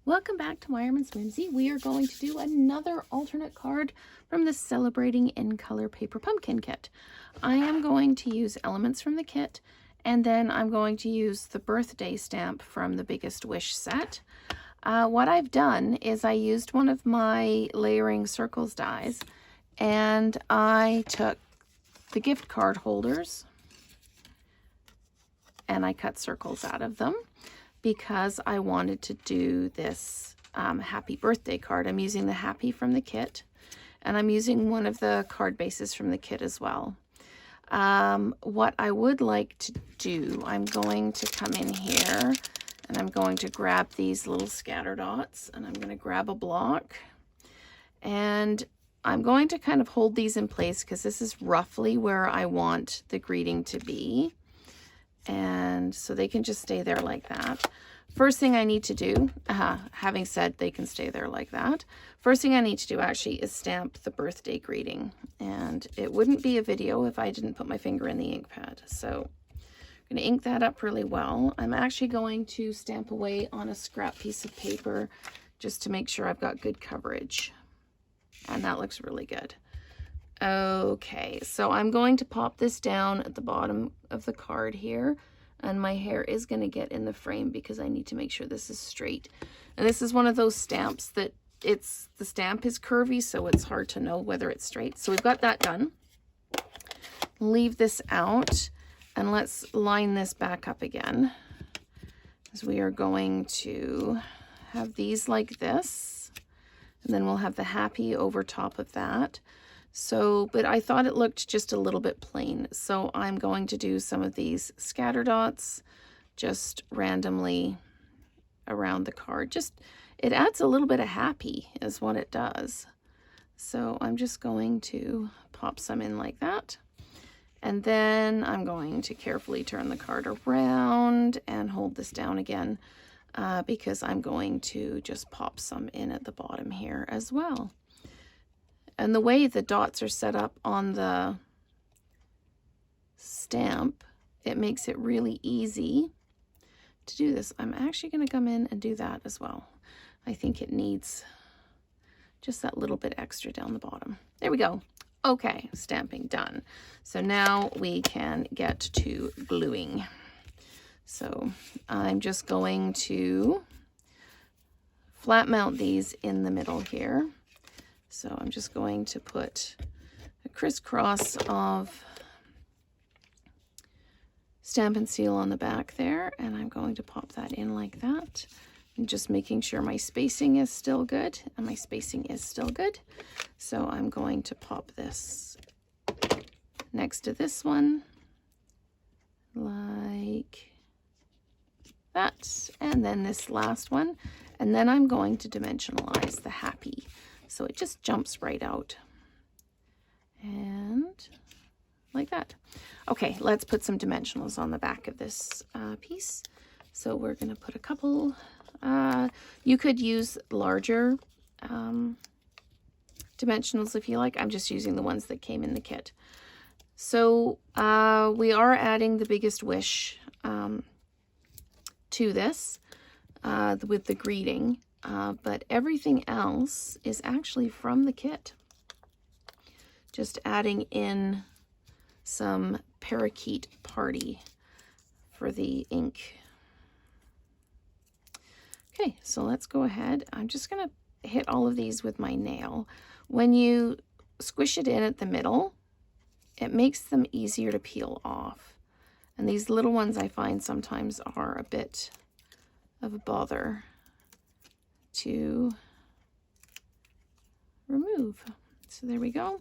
Welcome back to Wireman's Whimsy. We are going to do another alternate card from the Celebrating in Color Paper Pumpkin kit. I am going to use elements from the kit, and then I'm going to use the birthday stamp from the Biggest Wish set. What I've done is I used one of my layering circles dies, and I took the gift card holders and I cut circles out of them, because I wanted to do this happy birthday card. I'm using the happy from the kit, and I'm using one of the card bases from the kit as well. What I would like to do, I'm going to come in here and I'm going to grab these little scatter dots, and I'm going to grab a block, and I'm going to kind of hold these in place because this is roughly where I want the greeting to be. And so they can just stay there like that. First thing I need to do, having said they can stay there like that, first thing I need to do actually is stamp the birthday greeting. And it wouldn't be a video if I didn't put my finger in the ink pad. So I'm going to ink that up really well. I'm actually going to stamp away on a scrap piece of paper just to make sure I've got good coverage. And that looks really good. Okay, so I'm going to pop this down at the bottom of the card here, and my hair is going to get in the frame because I need to make sure this is straight. And this is one of those stamps that the stamp is curvy, so it's hard to know whether it's straight. So we've got that done. Leave this out, and let's line this back up again, as we are going to have these like this, and then we'll have the happy over top of that. So, but I thought it looked just a little bit plain. So I'm going to do some of these scatter dots just randomly around the card. It adds a little bit of happy is what it does. So I'm just going to pop some in like that. And then I'm going to carefully turn the card around and hold this down again because I'm going to just pop some in at the bottom here as well. And the way the dots are set up on the stamp, it makes it really easy to do this. I'm actually going to come in and do that as well. I think it needs just that little bit extra down the bottom. There we go. Okay, stamping done. So now we can get to gluing. So I'm just going to flat mount these in the middle here. So I'm just going to put a crisscross of Stampin' Seal on the back there, and I'm going to pop that in like that. And just making sure my spacing is still good, and my spacing is still good. So I'm going to pop this next to this one, like that, and then this last one, and then I'm going to dimensionalize the happy. So it just jumps right out. And like that. Okay, let's put some dimensionals on the back of this piece. So we're going to put a couple. You could use larger dimensionals if you like. I'm just using the ones that came in the kit. So we are adding the Biggest Wish to this with the greeting. But everything else is actually from the kit. Just adding in some Parakeet Party for the ink. Okay, so let's go ahead. I'm just going to hit all of these with my nail. When you squish it in at the middle, it makes them easier to peel off. And these little ones I find sometimes are a bit of a bother to remove. So there we go.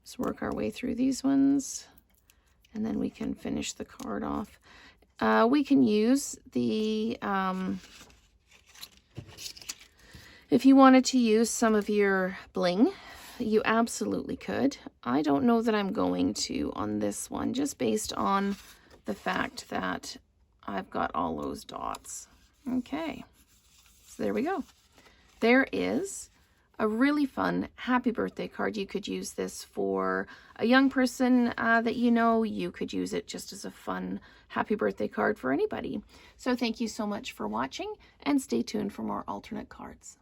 Let's work our way through these ones, and then we can finish the card off. We can use the, if you wanted to use some of your bling, you absolutely could. I don't know that I'm going to on this one, just based on the fact that I've got all those dots. Okay, so there we go. There is a really fun happy birthday card. You could use this for a young person that you know. You could use it just as a fun happy birthday card for anybody. So thank you so much for watching, and stay tuned for more alternate cards.